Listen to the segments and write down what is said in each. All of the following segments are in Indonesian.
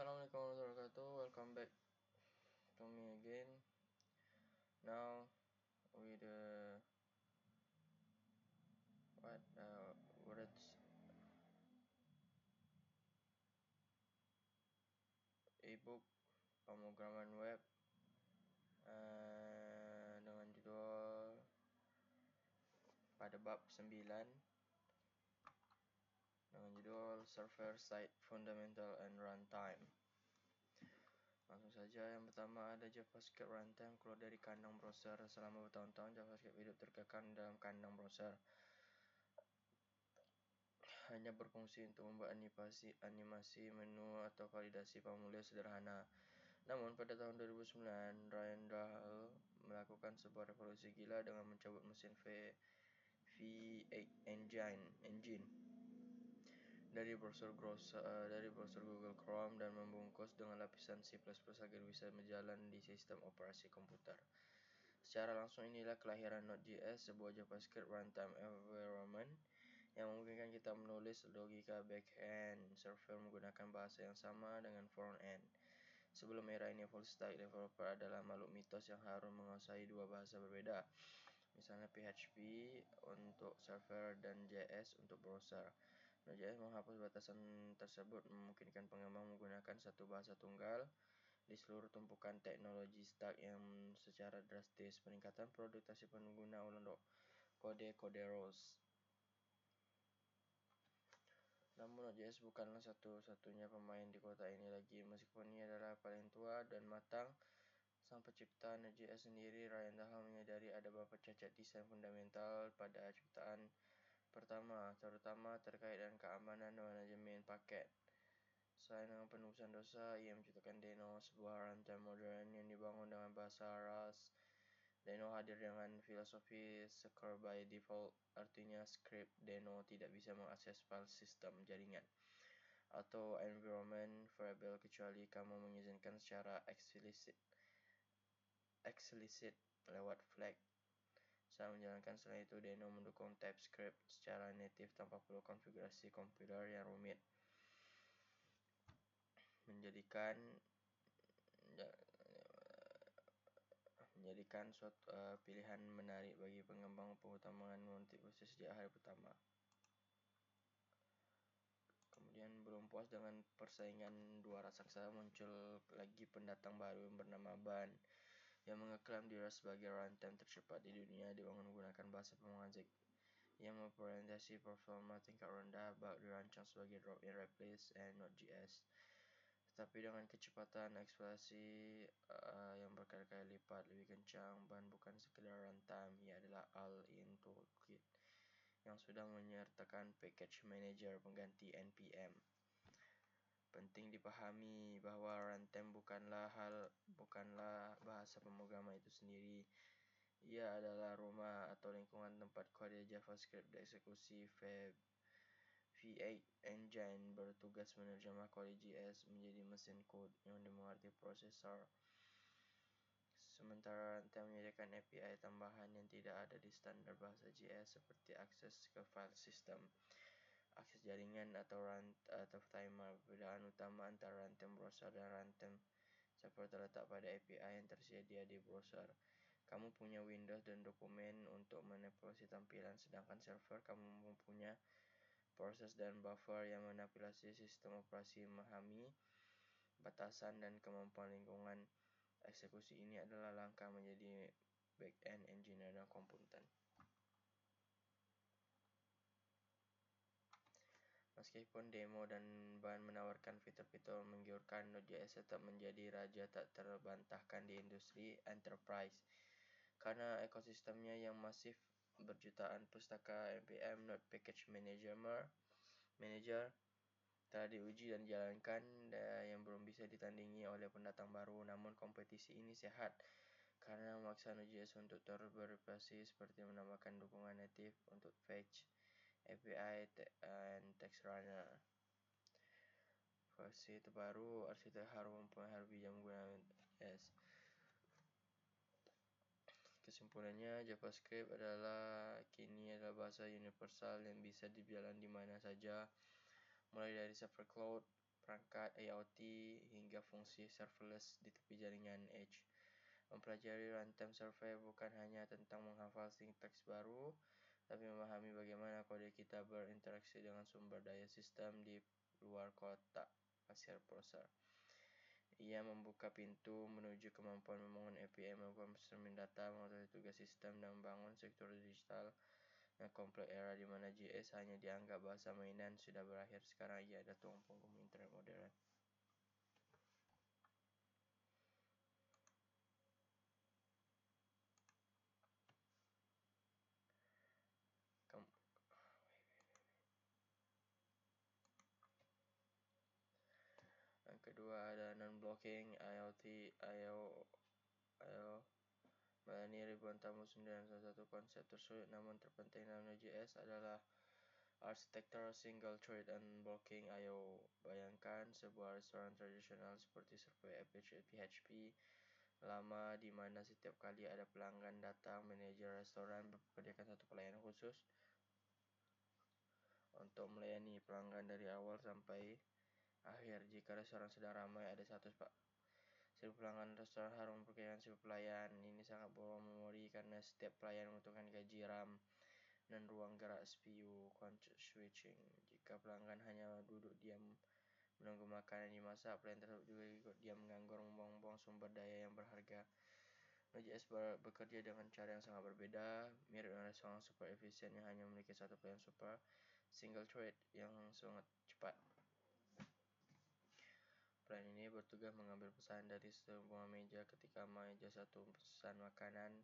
Assalamualaikum warahmatullahi wabarakatuh. Welcome back to me again. Now with words ebook pemrograman web dengan judul pada bab 9 dengan judul Server Side Fundamental and Runtime. Langsung saja, yang pertama ada JavaScript runtime keluar dari kandang browser. Selama bertahun-tahun JavaScript hidup terkekang dalam kandang browser, hanya berfungsi untuk membuat animasi menu atau validasi formulir sederhana. Namun pada tahun 2009, Ryan Dahl melakukan sebuah revolusi gila dengan mencabut mesin V8 engine dari browser Google Chrome dan membungkus dengan lapisan C++ agar bisa berjalan di sistem operasi komputer. Secara langsung inilah kelahiran Node.js, sebuah JavaScript runtime environment yang memungkinkan kita menulis logika back-end server menggunakan bahasa yang sama dengan front-end. Sebelum era ini, full stack developer adalah makhluk mitos yang harus menguasai dua bahasa berbeda, misalnya PHP untuk server dan JS untuk browser. Node.js menghapus batasan tersebut, memungkinkan pengembang menggunakan satu bahasa tunggal di seluruh tumpukan teknologi stack yang secara drastis peningkatan produktivitas pengguna untuk kode ROS. Namun Node.js bukanlah satu-satunya pemain di kota ini lagi. Meskipun ia adalah paling tua dan matang, sang pencipta Node.js sendiri, Ryan Dahl, menyadari ada beberapa cacat desain fundamental pada ciptaan pertama, terutama terkait dengan keamanan dan manajemen paket. Selain dengan penebusan dosa, ia menciptakan Deno, sebuah runtime modern yang dibangun dengan bahasa Rust. Deno hadir dengan filosofi secure by default, artinya script Deno tidak bisa mengakses file sistem jaringan atau environment variable kecuali kamu mengizinkan secara explicit lewat flag. Saat menjalankan selain itu, Deno mendukung TypeScript secara native tanpa perlu konfigurasi kompiler yang rumit, menjadikan suatu pilihan menarik bagi pengembang pengembangan multiproses sejak hari pertama. Kemudian belum puas dengan persaingan dua raksasa, muncul lagi pendatang baru yang bernama Ban, yang mengeklaim diri sebagai runtime tercepat di dunia dibangun menggunakan bahasa pemrograman Zig yang mempresentasi performa tingkat rendah, bug dirancang sebagai drop-in replace and Node.js. Tetapi dengan kecepatan eksplorasi yang berkali-kali lipat lebih kencang, Ban bukan sekedar runtime, ia adalah all-in toolkit yang sudah menyertakan package manager pengganti npm. Penting dipahami bahwa runtime bukanlah bahasa pemrograman itu sendiri. Ia adalah rumah atau lingkungan tempat kode JavaScript dieksekusi. V8 Engine bertugas menerjemah kode JS menjadi mesin kode yang dimengerti prosesor. Sementara runtime menyediakan API tambahan yang tidak ada di standar bahasa JS, seperti akses ke file system, akses jaringan atau timer. Perbedaan utama antara runtime browser dan runtime server terletak pada API yang tersedia di browser. Kamu punya Windows dan dokumen untuk manipulasi tampilan, sedangkan server kamu mempunyai proses dan buffer yang manipulasi sistem operasi. Memahami batasan dan kemampuan lingkungan eksekusi ini adalah langkah menjadi back-end engineer dan komputer. Meskipun Demo dan Ban menawarkan fitur-fitur menggiurkan, Node.js tetap menjadi raja tak terbantahkan di industri enterprise karena ekosistemnya yang masif. Berjutaan pustaka npm Node Package Manager telah diuji dan dijalankan yang belum bisa ditandingi oleh pendatang baru. Namun kompetisi ini sehat karena memaksa Node.js untuk terus beradaptasi, seperti menambahkan dukungan native untuk Fetch API and Text Runner. Versi terbaru arsitek harus mempengaruhi jam menggunakan Node.js. Kesimpulannya, JavaScript kini adalah bahasa universal yang bisa dijalankan di mana saja, mulai dari server cloud, perangkat IoT hingga fungsi serverless di tepi jaringan edge. Mempelajari runtime server bukan hanya tentang menghafal sintaks baru, tapi memahami bagaimana kode kita berinteraksi dengan sumber daya sistem di luar kotak pasir browser. Ia membuka pintu menuju kemampuan membangun API, membangun streaming data, mengatur tugas sistem, dan membangun struktur digital yang kompleks. Era di mana JS hanya dianggap bahasa mainan sudah berakhir. Sekarang ia adalah tulang punggung internet modern. Yang kedua ada non-blocking IoT IO melayani ribuan tamu sendiri. Salah satu konsep tersulit namun terpenting dalam Node.js adalah arsitektur single thread unblocking IO. Bayangkan sebuah restoran tradisional seperti Subway PHP lama di mana setiap kali ada pelanggan datang, manajer restoran menyediakan satu pelayanan khusus untuk melayani pelanggan dari awal sampai akhir. Jika restoran sedang ramai, ada 1.000 pelanggan restoran harus memperkirakan 1.000 pelayan. Ini sangat boros memori karena setiap pelayan membutuhkan gaji RAM dan ruang gerak CPU. Context switching. Jika pelanggan hanya duduk diam menunggu makanan dimasak, pelayan tersebut juga ikut diam menganggur, membuang-buang sumber daya yang berharga. Node.js bekerja dengan cara yang sangat berbeda, mirip dengan restoran super efisien yang hanya memiliki satu pelayan super single thread yang sangat cepat. Pelayan ini bertugas mengambil pesanan dari sebuah meja. Ketika meja satu pesan makanan,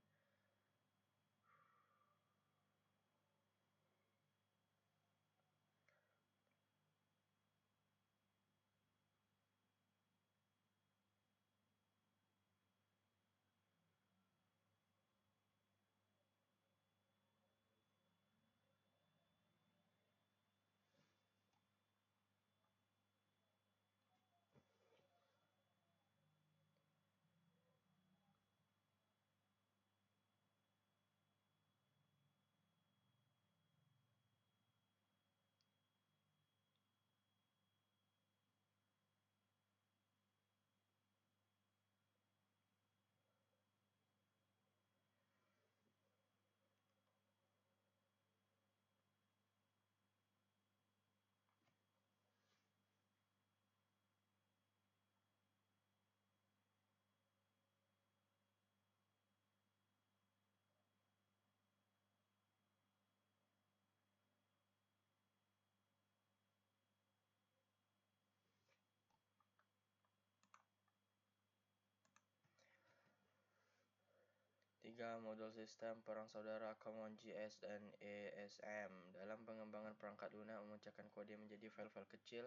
tiga modul sistem perang saudara CommonJS dan ASM. Dalam pengembangan perangkat lunak memecahkan kode menjadi file-file kecil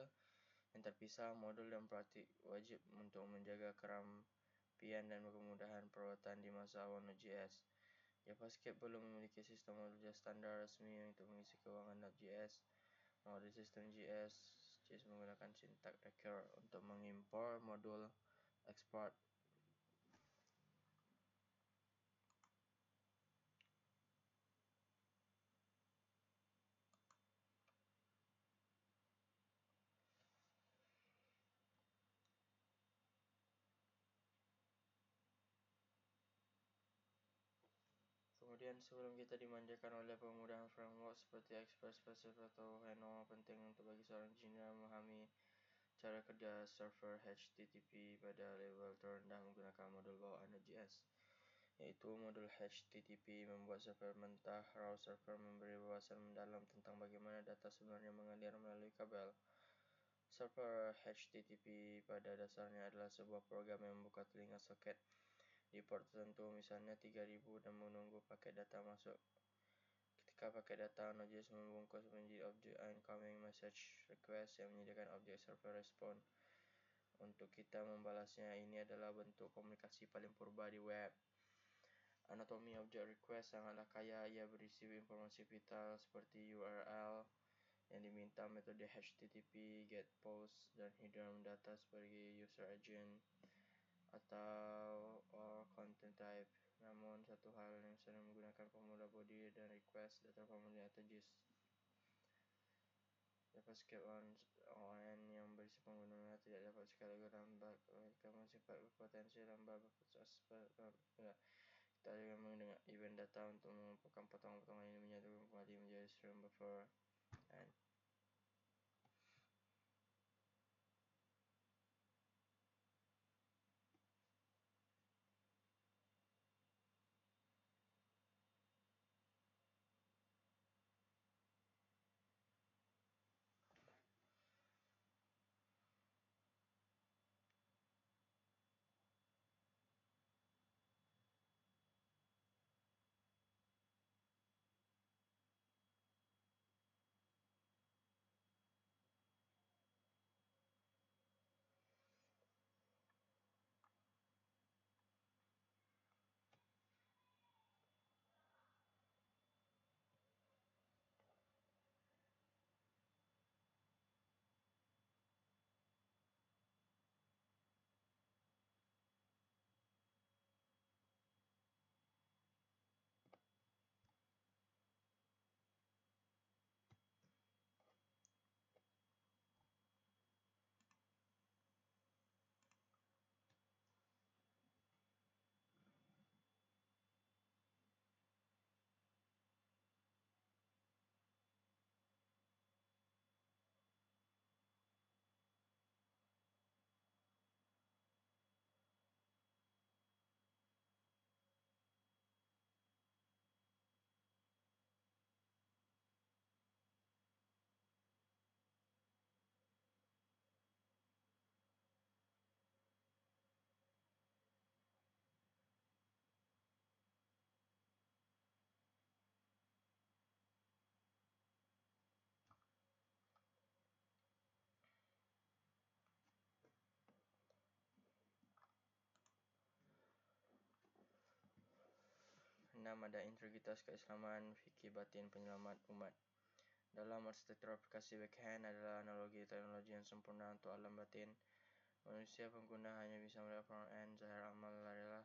yang terpisah, modul dan praktik wajib untuk menjaga kerampian dan kemudahan perawatan di masa awal Node.js. JavaScript belum memiliki sistem modul standar resmi untuk mengisi keuangan Node.js. Modul sistem JS menggunakan sintaks recur untuk mengimpor modul export. Kemudian sebelum kita dimanjakan oleh kemudahan framework seperti Express, Passive atau Heno, penting untuk bagi seorang engineer memahami cara kerja server HTTP pada level terendah menggunakan modul bawaan Node.js, yaitu modul HTTP membuat server mentah. Raw server memberi wawasan mendalam tentang bagaimana data sebenarnya mengalir melalui kabel. Server HTTP pada dasarnya adalah sebuah program yang membuka telinga soket di port tertentu, misalnya 3000, dan menunggu paket data masuk. Ketika paket data, Node.js membungkus menjadi objek incoming message request yang menyediakan objek server response untuk kita membalasnya. Ini adalah bentuk komunikasi paling purba di web. Anatomi objek request sangatlah kaya. Ia berisi informasi vital seperti URL yang diminta, metode HTTP, GET, POST, dan hidden data sebagai user agent atau content type. Namun satu hal yang sering menggunakan formula body dan request data formula atau JSON. JavaScript ON yang bersifat penggunaannya tidak dapat sekaligus lambat, kamu sifat berpotensi lambat berproses. Kita juga menggunakan event data untuk mengumpulkan potongan-potongan ini menyatukan kembali menjadi stream buffer. And enam, ada integritas keislaman, fikih batin penyelamat umat. Dalam arsitektur aplikasi backhand adalah analogi teknologi yang sempurna untuk alam batin. Manusia pengguna hanya bisa melihat front-end, zahir amal adalah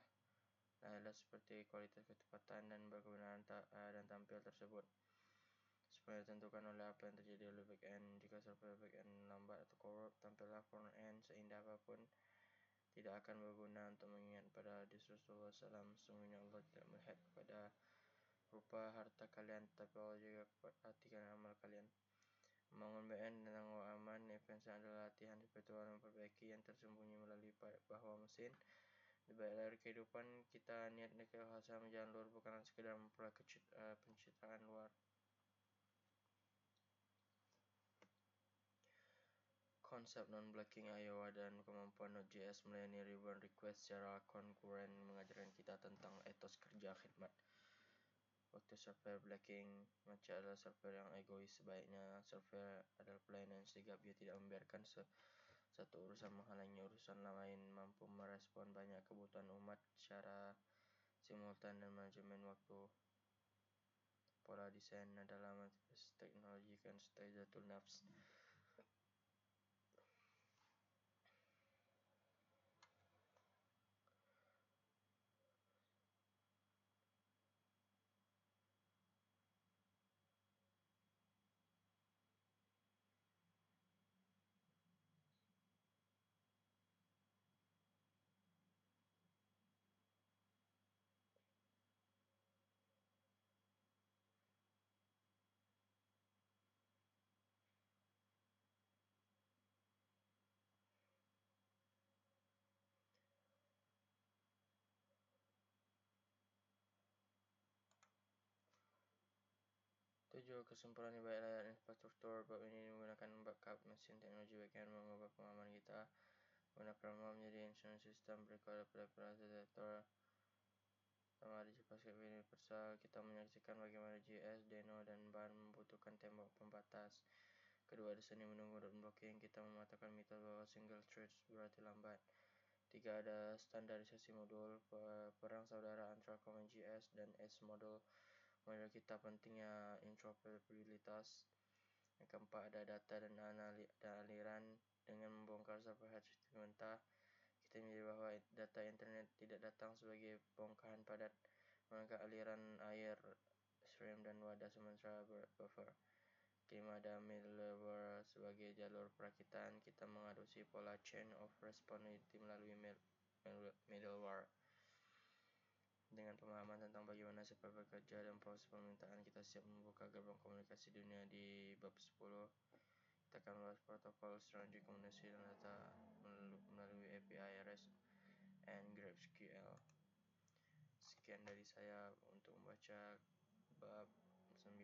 seperti kualitas ketepatan dan berkebenaran dan tampil tersebut. Sebenarnya ditentukan oleh apa yang terjadi oleh back-end. Jika server back-end lambat atau korup, tampillah front-end seindah apapun tidak akan berguna untuk mengingat pada hadis Rasulullah SAW. Sesungguhnya Allah tidak melihat kepada rupa harta kalian, tetapi Allah juga hati dan amal kalian. Membangun back-end dan tanggung aman events adalah latihan spiritual memperbaiki yang tersembunyi melalui bahwa mesin. Di balik layar kehidupan kita, niat dan keikhlasan menjalan luar bukanlah sekedar memperoleh pencitraan luar. Konsep non-blocking IO dan kemampuan Node.js melayani ribuan request secara konkuren mengajarkan kita tentang etos kerja khidmat. Waktu server blocking, macam adalah server yang egois. Sebaiknya server adalah pelayanan yang sigap. Ia tidak membiarkan satu urusan menghalangi urusan lain, mampu merespon banyak kebutuhan umat secara simultan dan manajemen waktu. Pola desain adalah manifest teknologi kan Stajatul Nafs. 7. Kesempurnaan di balik layar infrastruktur. Bab ini menggunakan backup mesin teknologi backend mengubah pemahaman kita menggunakan Prima menjadi insurance system berikut pada arsitektur. Pertama, ada JavaScript universal. Kita menyaksikan bagaimana JS, Deno, dan Ban membutuhkan tembok pembatas. Kedua, ada seni menunggu dan blocking. Kita mematakan mitos bahwa single threads berarti lambat. 3. Ada standarisasi modul. Perang saudara antara Common JS dan S modul. Model kita pentingnya interoperabilitas. Yang keempat, ada data dan aliran. Dengan membongkar subhead sistem mentah, kita menyadari bahwa data internet tidak datang sebagai bongkahan padat, melainkan aliran air, stream, dan wadah sementara buffer. Kelima, ada middleware sebagai jalur perakitan. Kita mengadopsi pola chain of responsibility melalui middleware. Dengan pemahaman tentang bagaimana SQL bekerja dan proses permintaan, kita siap membuka gerbang komunikasi dunia di bab 10. Kita akan membahas protokol selanjutnya komunikasi dan data melalui API REST and GraphQL. Sekian dari saya untuk membaca bab 9.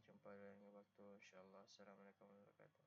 Jumpa di lain waktu, insyaallah. Assalamualaikum warahmatullahi wabarakatuh.